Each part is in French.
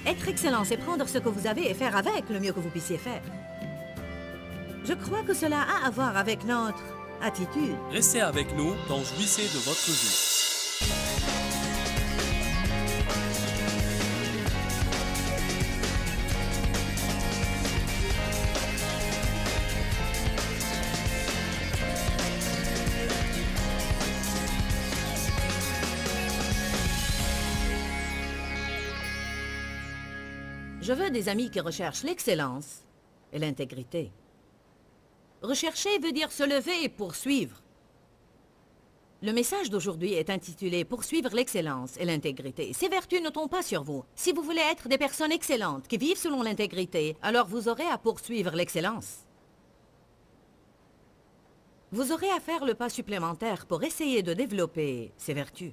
Être excellent, c'est prendre ce que vous avez et faire avec le mieux que vous puissiez faire. Je crois que cela a à voir avec notre attitude. Restez avec nous dans Jouissez de votre vie. Je veux des amis qui recherchent l'excellence et l'intégrité. Rechercher veut dire se lever et poursuivre. Le message d'aujourd'hui est intitulé « Poursuivre l'excellence et l'intégrité ». Ces vertus ne tombent pas sur vous. Si vous voulez être des personnes excellentes qui vivent selon l'intégrité, alors vous aurez à poursuivre l'excellence. Vous aurez à faire le pas supplémentaire pour essayer de développer ces vertus.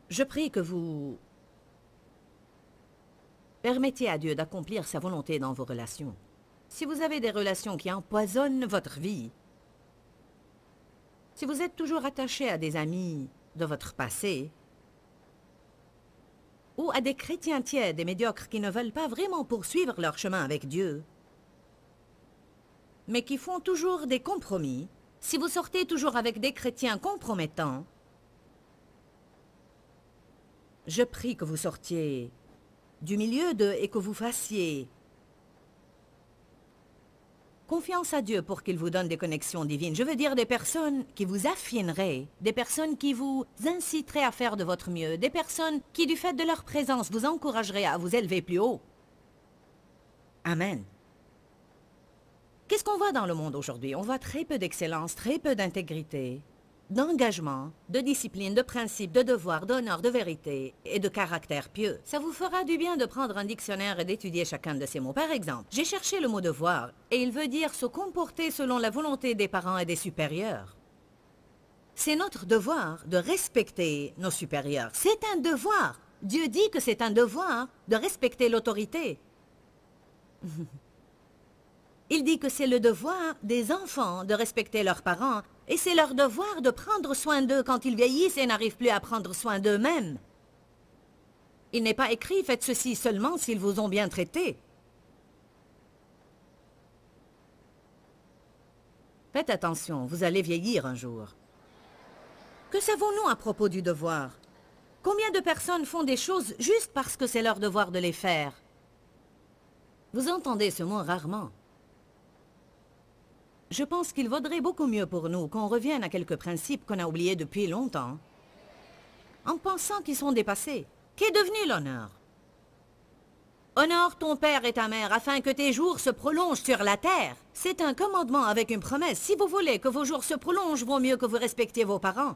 Je prie que vous permettiez à Dieu d'accomplir sa volonté dans vos relations. Si vous avez des relations qui empoisonnent votre vie, si vous êtes toujours attaché à des amis de votre passé, ou à des chrétiens tièdes et médiocres qui ne veulent pas vraiment poursuivre leur chemin avec Dieu, mais qui font toujours des compromis, si vous sortez toujours avec des chrétiens compromettants, je prie que vous sortiez du milieu d'eux et que vous fassiez confiance à Dieu pour qu'il vous donne des connexions divines. Je veux dire des personnes qui vous affineraient, des personnes qui vous inciteraient à faire de votre mieux, des personnes qui, du fait de leur présence, vous encourageraient à vous élever plus haut. Amen. Qu'est-ce qu'on voit dans le monde aujourd'hui? On voit très peu d'excellence, très peu d'intégrité, d'engagement, de discipline, de principe, de devoir, d'honneur, de vérité et de caractère pieux. Ça vous fera du bien de prendre un dictionnaire et d'étudier chacun de ces mots. Par exemple, j'ai cherché le mot devoir et il veut dire se comporter selon la volonté des parents et des supérieurs. C'est notre devoir de respecter nos supérieurs. C'est un devoir. Dieu dit que c'est un devoir de respecter l'autorité. Il dit que c'est le devoir des enfants de respecter leurs parents et c'est leur devoir de prendre soin d'eux quand ils vieillissent et n'arrivent plus à prendre soin d'eux-mêmes. Il n'est pas écrit « Faites ceci seulement s'ils vous ont bien traité ». Faites attention, vous allez vieillir un jour. Que savons-nous à propos du devoir? Combien de personnes font des choses juste parce que c'est leur devoir de les faire? Vous entendez ce mot rarement. Je pense qu'il vaudrait beaucoup mieux pour nous qu'on revienne à quelques principes qu'on a oubliés depuis longtemps, en pensant qu'ils sont dépassés. Qu'est devenu l'honneur? Honore ton père et ta mère afin que tes jours se prolongent sur la terre. C'est un commandement avec une promesse. Si vous voulez que vos jours se prolongent, vaut mieux que vous respectiez vos parents.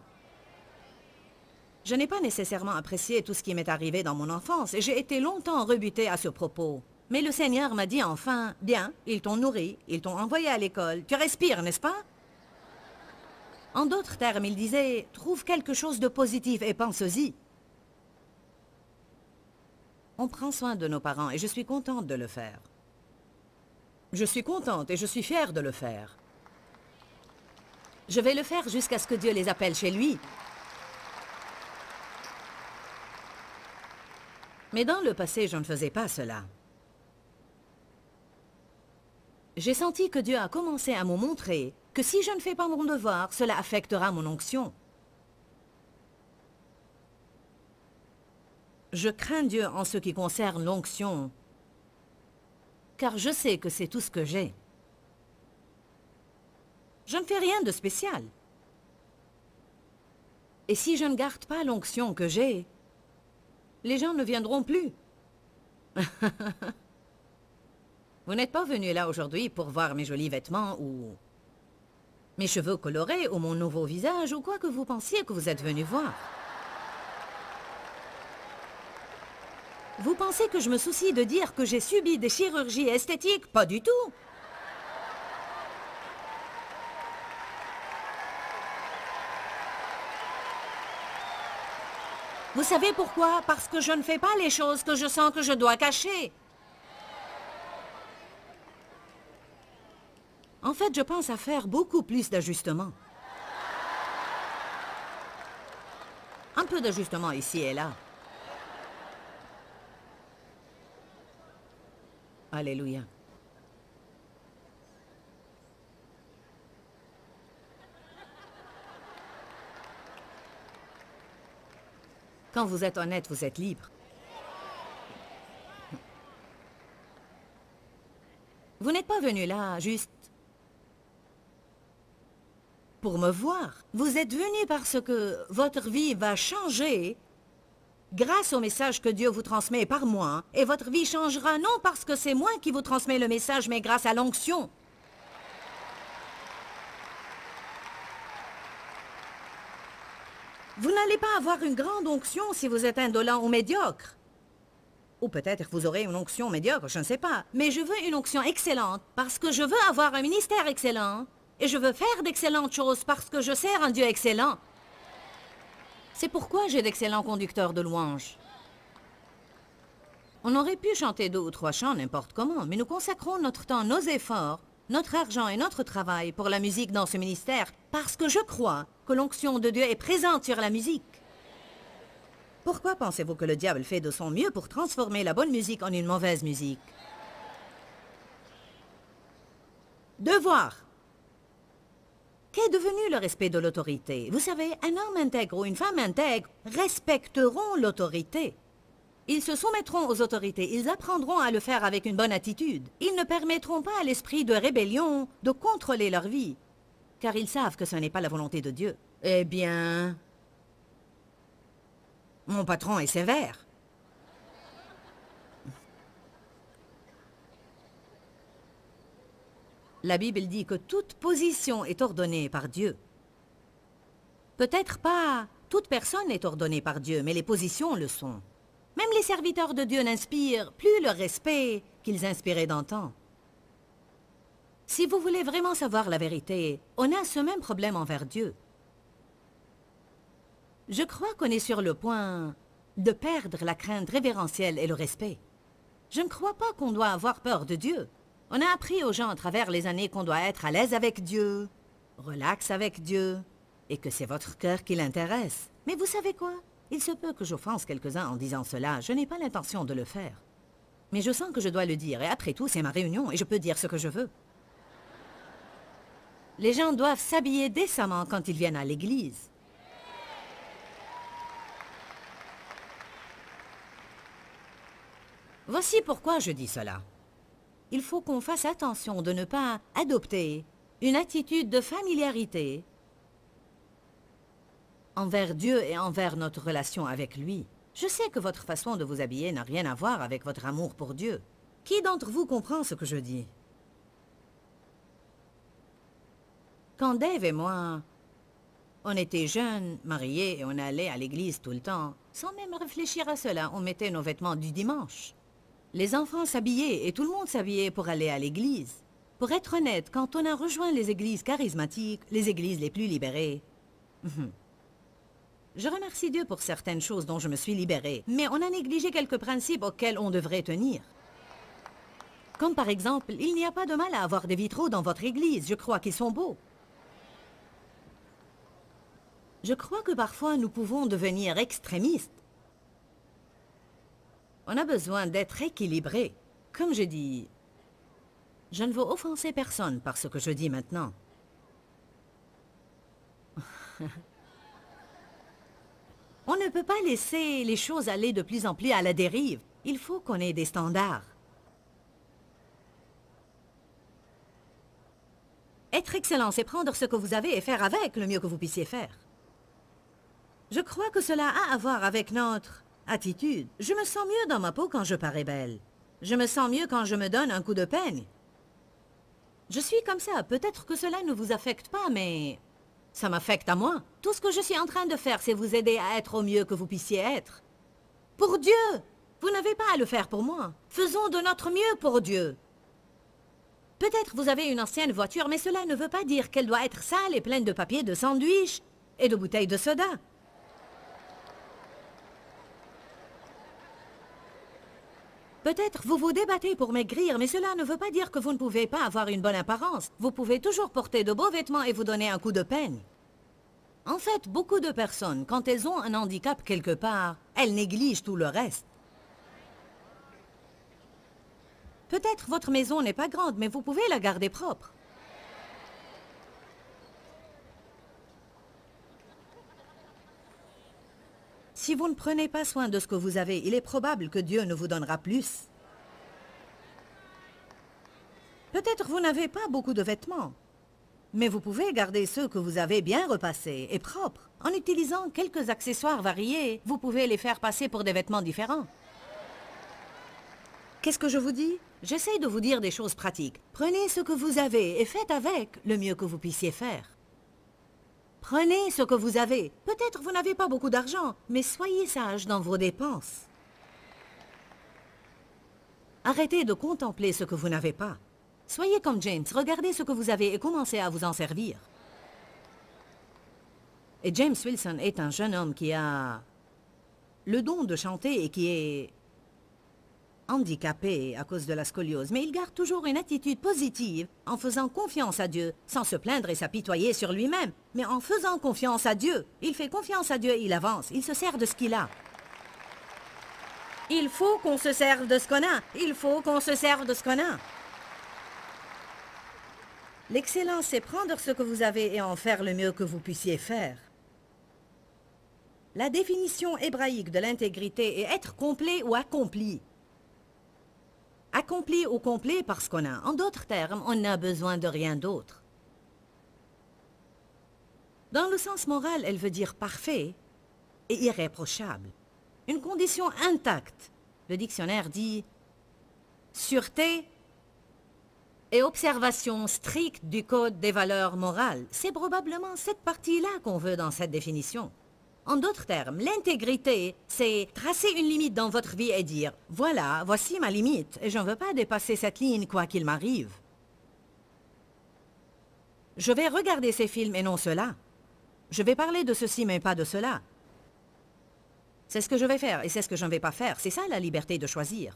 Je n'ai pas nécessairement apprécié tout ce qui m'est arrivé dans mon enfance et j'ai été longtemps rebutée à ce propos. Mais le Seigneur m'a dit enfin, « Bien, ils t'ont nourri, ils t'ont envoyé à l'école. Tu respires, n'est-ce pas? » En d'autres termes, il disait, « Trouve quelque chose de positif et pense-y. » On prend soin de nos parents et je suis contente de le faire. Je suis contente et je suis fière de le faire. Je vais le faire jusqu'à ce que Dieu les appelle chez lui. Mais dans le passé, je ne faisais pas cela. J'ai senti que Dieu a commencé à me montrer que si je ne fais pas mon devoir, cela affectera mon onction. Je crains Dieu en ce qui concerne l'onction, car je sais que c'est tout ce que j'ai. Je ne fais rien de spécial. Et si je ne garde pas l'onction que j'ai, les gens ne viendront plus. Vous n'êtes pas venu là aujourd'hui pour voir mes jolis vêtements ou mes cheveux colorés ou mon nouveau visage ou quoi que vous pensiez que vous êtes venu voir. Vous pensez que je me soucie de dire que j'ai subi des chirurgies esthétiques? Pas du tout. Vous savez pourquoi? Parce que je ne fais pas les choses que je sens que je dois cacher. En fait, je pense à faire beaucoup plus d'ajustements. Un peu d'ajustements ici et là. Alléluia. Quand vous êtes honnête, vous êtes libre. Vous n'êtes pas venu là juste pour me voir. Vous êtes venu parce que votre vie va changer grâce au message que Dieu vous transmet par moi. Et votre vie changera non parce que c'est moi qui vous transmets le message, mais grâce à l'onction. Vous n'allez pas avoir une grande onction si vous êtes indolent ou médiocre. Ou peut-être vous aurez une onction médiocre, je ne sais pas. Mais je veux une onction excellente parce que je veux avoir un ministère excellent. Et je veux faire d'excellentes choses parce que je sers un Dieu excellent. C'est pourquoi j'ai d'excellents conducteurs de louanges. On aurait pu chanter 2 ou 3 chants n'importe comment, mais nous consacrons notre temps, nos efforts, notre argent et notre travail pour la musique dans ce ministère parce que je crois que l'onction de Dieu est présente sur la musique. Pourquoi pensez-vous que le diable fait de son mieux pour transformer la bonne musique en une mauvaise musique? Devoir. Qu'est devenu le respect de l'autorité? Vous savez, un homme intègre ou une femme intègre respecteront l'autorité. Ils se soumettront aux autorités, ils apprendront à le faire avec une bonne attitude. Ils ne permettront pas à l'esprit de rébellion de contrôler leur vie, car ils savent que ce n'est pas la volonté de Dieu. Eh bien, mon patron est sévère. La Bible dit que toute position est ordonnée par Dieu. Peut-être pas toute personne est ordonnée par Dieu, mais les positions le sont. Même les serviteurs de Dieu n'inspirent plus le respect qu'ils inspiraient d'antan. Si vous voulez vraiment savoir la vérité, on a ce même problème envers Dieu. Je crois qu'on est sur le point de perdre la crainte révérentielle et le respect. Je ne crois pas qu'on doit avoir peur de Dieu. On a appris aux gens à travers les années qu'on doit être à l'aise avec Dieu, relax avec Dieu, et que c'est votre cœur qui l'intéresse. Mais vous savez quoi? Il se peut que j'offense quelques-uns en disant cela. Je n'ai pas l'intention de le faire. Mais je sens que je dois le dire, et après tout, c'est ma réunion, et je peux dire ce que je veux. Les gens doivent s'habiller décemment quand ils viennent à l'église. Voici pourquoi je dis cela. Il faut qu'on fasse attention de ne pas adopter une attitude de familiarité envers Dieu et envers notre relation avec lui. Je sais que votre façon de vous habiller n'a rien à voir avec votre amour pour Dieu. Qui d'entre vous comprend ce que je dis? Quand Dave et moi, on était jeunes, mariés et on allait à l'église tout le temps, sans même réfléchir à cela, on mettait nos vêtements du dimanche. Les enfants s'habillaient et tout le monde s'habillait pour aller à l'église. Pour être honnête, quand on a rejoint les églises charismatiques, les églises les plus libérées, je remercie Dieu pour certaines choses dont je me suis libérée, mais on a négligé quelques principes auxquels on devrait tenir. Comme par exemple, il n'y a pas de mal à avoir des vitraux dans votre église, je crois qu'ils sont beaux. Je crois que parfois nous pouvons devenir extrémistes. On a besoin d'être équilibré. Comme je dis, je ne veux offenser personne par ce que je dis maintenant. On ne peut pas laisser les choses aller de plus en plus à la dérive. Il faut qu'on ait des standards. Être excellent, c'est prendre ce que vous avez et faire avec le mieux que vous puissiez faire. Je crois que cela a à voir avec notre attitude. Je me sens mieux dans ma peau quand je parais belle. Je me sens mieux quand je me donne un coup de peigne. Je suis comme ça. Peut-être que cela ne vous affecte pas, mais ça m'affecte à moi. Tout ce que je suis en train de faire, c'est vous aider à être au mieux que vous puissiez être. Pour Dieu! Vous n'avez pas à le faire pour moi. Faisons de notre mieux pour Dieu. Peut-être vous avez une ancienne voiture, mais cela ne veut pas dire qu'elle doit être sale et pleine de papier de sandwich et de bouteilles de soda. Peut-être vous vous débattez pour maigrir, mais cela ne veut pas dire que vous ne pouvez pas avoir une bonne apparence. Vous pouvez toujours porter de beaux vêtements et vous donner un coup de peigne. En fait, beaucoup de personnes, quand elles ont un handicap quelque part, elles négligent tout le reste. Peut-être votre maison n'est pas grande, mais vous pouvez la garder propre. Si vous ne prenez pas soin de ce que vous avez, il est probable que Dieu ne vous donnera plus. Peut-être vous n'avez pas beaucoup de vêtements, mais vous pouvez garder ceux que vous avez bien repassés et propres. En utilisant quelques accessoires variés, vous pouvez les faire passer pour des vêtements différents. Qu'est-ce que je vous dis? J'essaie de vous dire des choses pratiques. Prenez ce que vous avez et faites avec le mieux que vous puissiez faire. Prenez ce que vous avez. Peut-être vous n'avez pas beaucoup d'argent, mais soyez sage dans vos dépenses. Arrêtez de contempler ce que vous n'avez pas. Soyez comme James, regardez ce que vous avez et commencez à vous en servir. Et James Wilson est un jeune homme qui a le don de chanter et qui est handicapé à cause de la scoliose, mais il garde toujours une attitude positive en faisant confiance à Dieu, sans se plaindre et s'apitoyer sur lui-même, mais en faisant confiance à Dieu. Il fait confiance à Dieu et il avance, il se sert de ce qu'il a. Il faut qu'on se serve de ce qu'on a, il faut qu'on se serve de ce qu'on a. L'excellence, c'est prendre ce que vous avez et en faire le mieux que vous puissiez faire. La définition hébraïque de l'intégrité est être complet ou accompli. Accompli ou complet parce qu'on a. En d'autres termes, on n'a besoin de rien d'autre. Dans le sens moral, elle veut dire parfait et irréprochable. Une condition intacte. Le dictionnaire dit sûreté et observation stricte du code des valeurs morales. C'est probablement cette partie-là qu'on veut dans cette définition. En d'autres termes, l'intégrité, c'est tracer une limite dans votre vie et dire « Voilà, voici ma limite, et je ne veux pas dépasser cette ligne quoi qu'il m'arrive. » Je vais regarder ces films et non cela. Je vais parler de ceci mais pas de cela. C'est ce que je vais faire et c'est ce que je ne vais pas faire. C'est ça la liberté de choisir.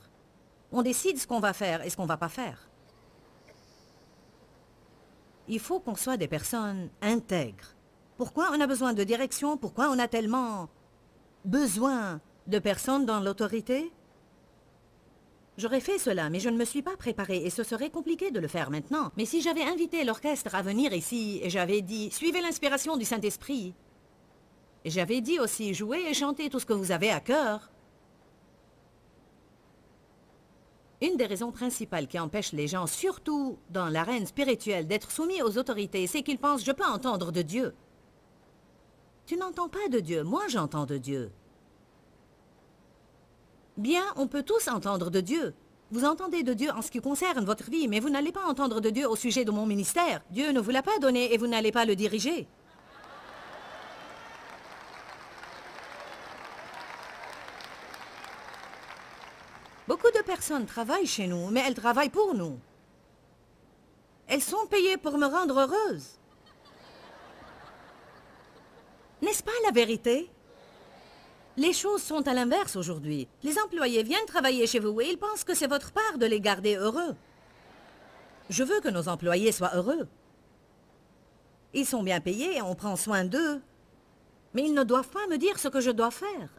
On décide ce qu'on va faire et ce qu'on ne va pas faire. Il faut qu'on soit des personnes intègres. Pourquoi on a besoin de direction? Pourquoi on a tellement besoin de personnes dans l'autorité? J'aurais fait cela, mais je ne me suis pas préparée et ce serait compliqué de le faire maintenant. Mais si j'avais invité l'orchestre à venir ici et j'avais dit « Suivez l'inspiration du Saint-Esprit », et j'avais dit aussi « Jouez et chantez tout ce que vous avez à cœur », une des raisons principales qui empêchent les gens, surtout dans l'arène spirituelle, d'être soumis aux autorités, c'est qu'ils pensent « Je peux entendre de Dieu ». Tu n'entends pas de Dieu, moi j'entends de Dieu. Bien, on peut tous entendre de Dieu. Vous entendez de Dieu en ce qui concerne votre vie, mais vous n'allez pas entendre de Dieu au sujet de mon ministère. Dieu ne vous l'a pas donné et vous n'allez pas le diriger. Beaucoup de personnes travaillent chez nous, mais elles travaillent pour nous. Elles sont payées pour me rendre heureuse. N'est-ce pas la vérité? Les choses sont à l'inverse aujourd'hui. Les employés viennent travailler chez vous et ils pensent que c'est votre part de les garder heureux. Je veux que nos employés soient heureux. Ils sont bien payés et on prend soin d'eux. Mais ils ne doivent pas me dire ce que je dois faire.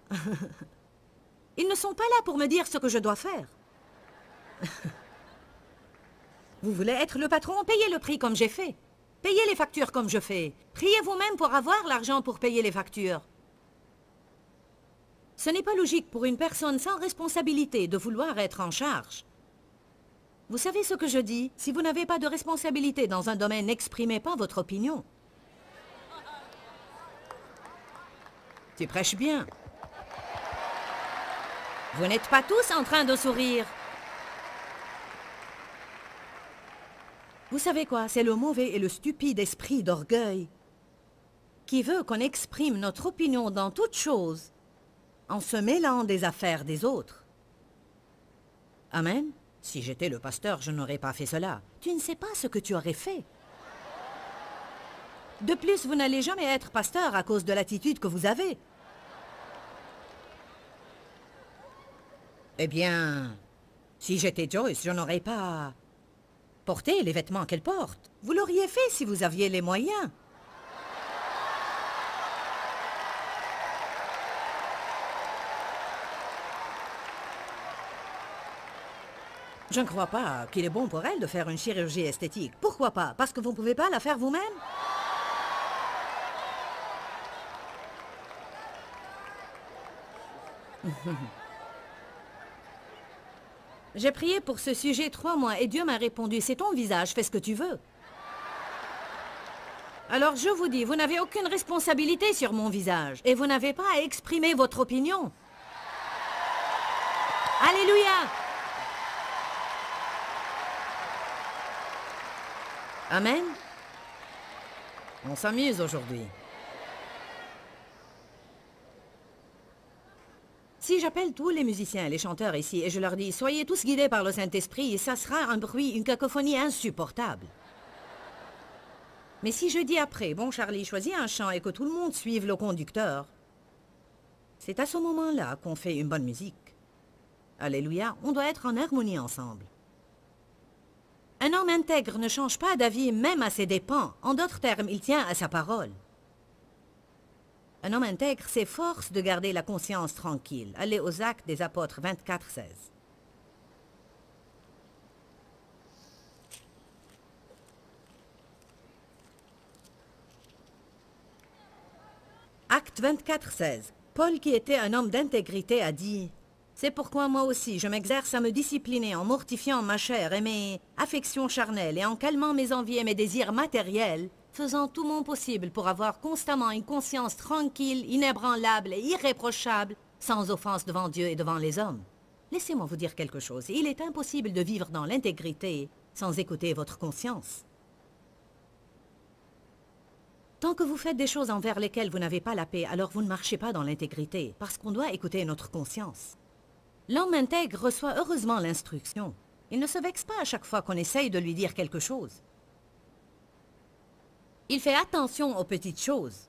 Ils ne sont pas là pour me dire ce que je dois faire. Vous voulez être le patron? Payez le prix comme j'ai fait. Payez les factures comme je fais. Priez vous-même pour avoir l'argent pour payer les factures. Ce n'est pas logique pour une personne sans responsabilité de vouloir être en charge. Vous savez ce que je dis? Si vous n'avez pas de responsabilité dans un domaine, n'exprimez pas votre opinion. Tu prêches bien. Vous n'êtes pas tous en train de sourire. Vous savez quoi? C'est le mauvais et le stupide esprit d'orgueil qui veut qu'on exprime notre opinion dans toute chose en se mêlant des affaires des autres. Amen? Si j'étais le pasteur, je n'aurais pas fait cela. Tu ne sais pas ce que tu aurais fait. De plus, vous n'allez jamais être pasteur à cause de l'attitude que vous avez. Eh bien, si j'étais Joyce, je n'aurais pas porté les vêtements qu'elle porte. Vous l'auriez fait si vous aviez les moyens. Je ne crois pas qu'il est bon pour elle de faire une chirurgie esthétique. Pourquoi pas? Parce que vous ne pouvez pas la faire vous-même? J'ai prié pour ce sujet 3 mois et Dieu m'a répondu, c'est ton visage, fais ce que tu veux. Alors je vous dis, vous n'avez aucune responsabilité sur mon visage et vous n'avez pas à exprimer votre opinion. Alléluia! Amen. On s'amuse aujourd'hui. Si j'appelle tous les musiciens et les chanteurs ici et je leur dis « Soyez tous guidés par le Saint-Esprit », ça sera un bruit, une cacophonie insupportable. Mais si je dis après « Bon Charlie, choisis un chant et que tout le monde suive le conducteur », c'est à ce moment-là qu'on fait une bonne musique. Alléluia, on doit être en harmonie ensemble. Un homme intègre ne change pas d'avis même à ses dépens. En d'autres termes, il tient à sa parole. Un homme intègre s'efforce de garder la conscience tranquille. Allez aux Actes des Apôtres 24, 16. Acte 24, 16. Paul, qui était un homme d'intégrité, a dit « C'est pourquoi moi aussi je m'exerce à me discipliner en mortifiant ma chair et mes affections charnelles et en calmant mes envies et mes désirs matériels, faisant tout mon possible pour avoir constamment une conscience tranquille, inébranlable et irréprochable, sans offense devant Dieu et devant les hommes. » Laissez-moi vous dire quelque chose. Il est impossible de vivre dans l'intégrité sans écouter votre conscience. Tant que vous faites des choses envers lesquelles vous n'avez pas la paix, alors vous ne marchez pas dans l'intégrité, parce qu'on doit écouter notre conscience. L'homme intègre reçoit heureusement l'instruction. Il ne se vexe pas à chaque fois qu'on essaye de lui dire quelque chose. Il fait attention aux petites choses.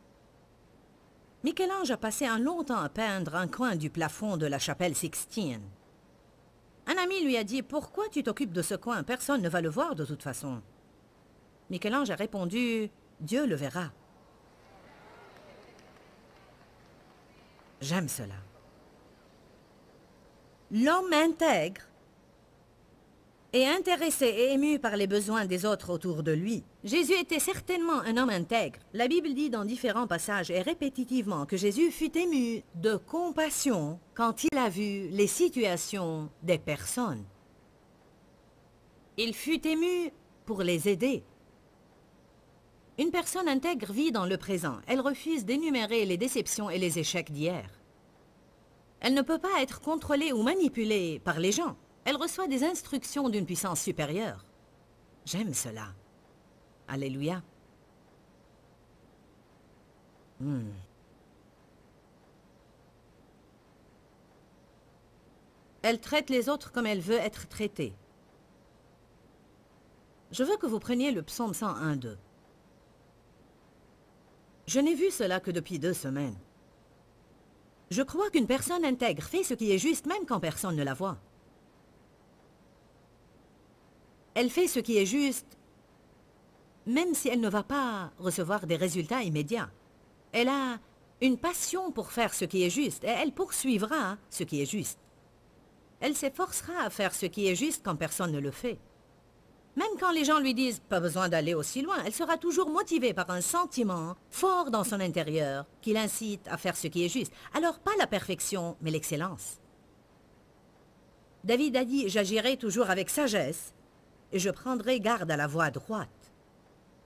Michel-Ange a passé un long temps à peindre un coin du plafond de la chapelle Sixtine. Un ami lui a dit « Pourquoi tu t'occupes de ce coin? Personne ne va le voir de toute façon. » Michel-Ange a répondu « Dieu le verra. » J'aime cela. L'homme intègre est intéressé et ému par les besoins des autres autour de lui. Jésus était certainement un homme intègre. La Bible dit dans différents passages et répétitivement que Jésus fut ému de compassion quand il a vu les situations des personnes. Il fut ému pour les aider. Une personne intègre vit dans le présent. Elle refuse d'énumérer les déceptions et les échecs d'hier. Elle ne peut pas être contrôlée ou manipulée par les gens. Elle reçoit des instructions d'une puissance supérieure. J'aime cela. Alléluia. Elle traite les autres comme elle veut être traitée. Je veux que vous preniez le psaume 101:2. Je n'ai vu cela que depuis 2 semaines. Je crois qu'une personne intègre fait ce qui est juste même quand personne ne la voit. Elle fait ce qui est juste même si elle ne va pas recevoir des résultats immédiats. Elle a une passion pour faire ce qui est juste et elle poursuivra ce qui est juste. Elle s'efforcera à faire ce qui est juste quand personne ne le fait. Même quand les gens lui disent « pas besoin d'aller aussi loin », elle sera toujours motivée par un sentiment fort dans son intérieur qui l'incite à faire ce qui est juste. Alors pas la perfection, mais l'excellence. David a dit « j'agirai toujours avec sagesse et je prendrai garde à la voie droite.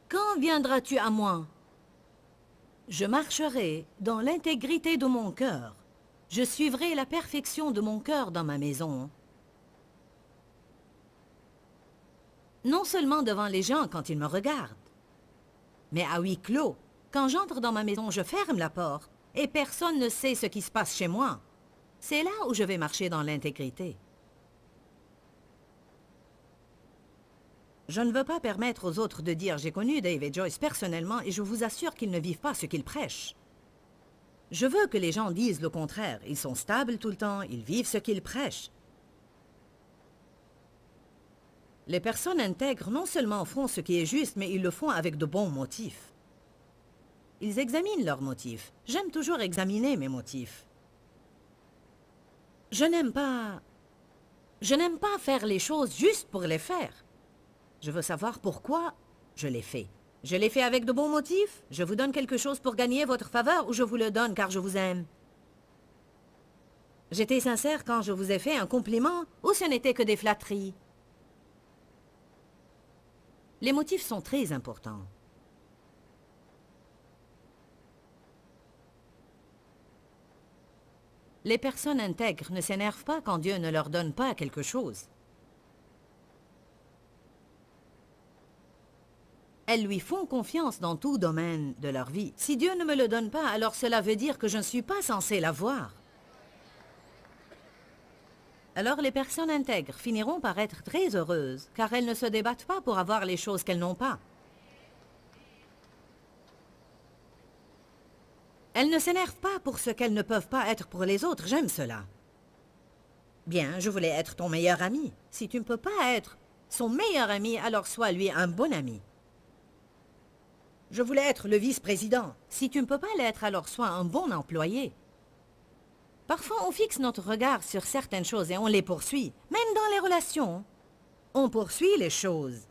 Quand viendras-tu à moi? Je marcherai dans l'intégrité de mon cœur. Je suivrai la perfection de mon cœur dans ma maison. » Non seulement devant les gens quand ils me regardent, mais à huis clos. Quand j'entre dans ma maison, je ferme la porte et personne ne sait ce qui se passe chez moi. C'est là où je vais marcher dans l'intégrité. Je ne veux pas permettre aux autres de dire « j'ai connu Dave et Joyce personnellement et je vous assure qu'ils ne vivent pas ce qu'ils prêchent ». Je veux que les gens disent le contraire. Ils sont stables tout le temps, ils vivent ce qu'ils prêchent. Les personnes intègres non seulement font ce qui est juste, mais ils le font avec de bons motifs. Ils examinent leurs motifs. J'aime toujours examiner mes motifs. Je n'aime pas Je n'aime pas faire les choses juste pour les faire. Je veux savoir pourquoi je les fais. Je les fais avec de bons motifs. Je vous donne quelque chose pour gagner votre faveur ou je vous le donne car je vous aime. J'étais sincère quand je vous ai fait un compliment ou ce n'était que des flatteries. Les motifs sont très importants. Les personnes intègres ne s'énervent pas quand Dieu ne leur donne pas quelque chose. Elles lui font confiance dans tout domaine de leur vie. Si Dieu ne me le donne pas, alors cela veut dire que je ne suis pas censé l'avoir. Alors les personnes intègres finiront par être très heureuses, car elles ne se débattent pas pour avoir les choses qu'elles n'ont pas. Elles ne s'énervent pas pour ce qu'elles ne peuvent pas être pour les autres, j'aime cela. Bien, je voulais être ton meilleur ami. Si tu ne peux pas être son meilleur ami, alors sois lui un bon ami. Je voulais être le vice-président. Si tu ne peux pas l'être, alors sois un bon employé. Parfois, on fixe notre regard sur certaines choses et on les poursuit. Même dans les relations, on poursuit les choses.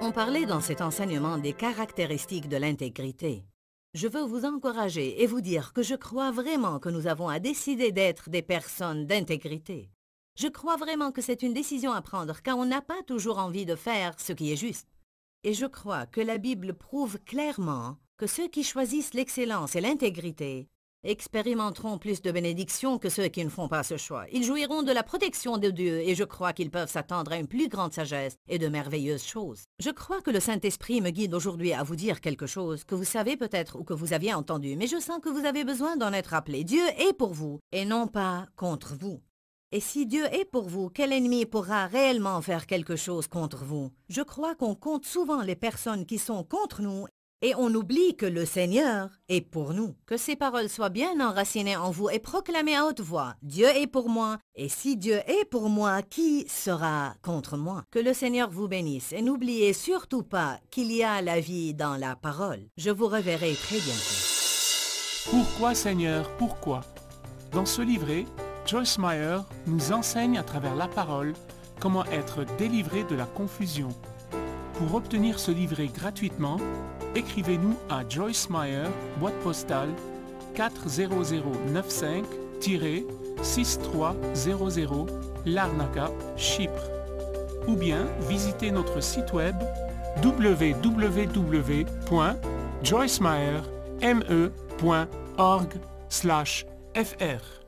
On parlait dans cet enseignement des caractéristiques de l'intégrité. Je veux vous encourager et vous dire que je crois vraiment que nous avons à décider d'être des personnes d'intégrité. Je crois vraiment que c'est une décision à prendre car on n'a pas toujours envie de faire ce qui est juste. Et je crois que la Bible prouve clairement que ceux qui choisissent l'excellence et l'intégrité expérimenteront plus de bénédictions que ceux qui ne font pas ce choix. Ils jouiront de la protection de Dieu et je crois qu'ils peuvent s'attendre à une plus grande sagesse et de merveilleuses choses. Je crois que le Saint-Esprit me guide aujourd'hui à vous dire quelque chose que vous savez peut-être ou que vous aviez entendu, mais je sens que vous avez besoin d'en être rappelé. Dieu est pour vous et non pas contre vous. Et si Dieu est pour vous, quel ennemi pourra réellement faire quelque chose contre vous? Je crois qu'on compte souvent les personnes qui sont contre nous et on oublie que le Seigneur est pour nous. Que ces paroles soient bien enracinées en vous et proclamées à haute voix. Dieu est pour moi, et si Dieu est pour moi, qui sera contre moi? Que le Seigneur vous bénisse et n'oubliez surtout pas qu'il y a la vie dans la parole. Je vous reverrai très bientôt. Pourquoi Seigneur, pourquoi? Dans ce livret, Joyce Meyer nous enseigne à travers la parole comment être délivré de la confusion. Pour obtenir ce livret gratuitement, écrivez-nous à Joyce Meyer, boîte postale 40095-6300 Larnaca, Chypre. Ou bien visitez notre site web www.joycemeyer.org/fr.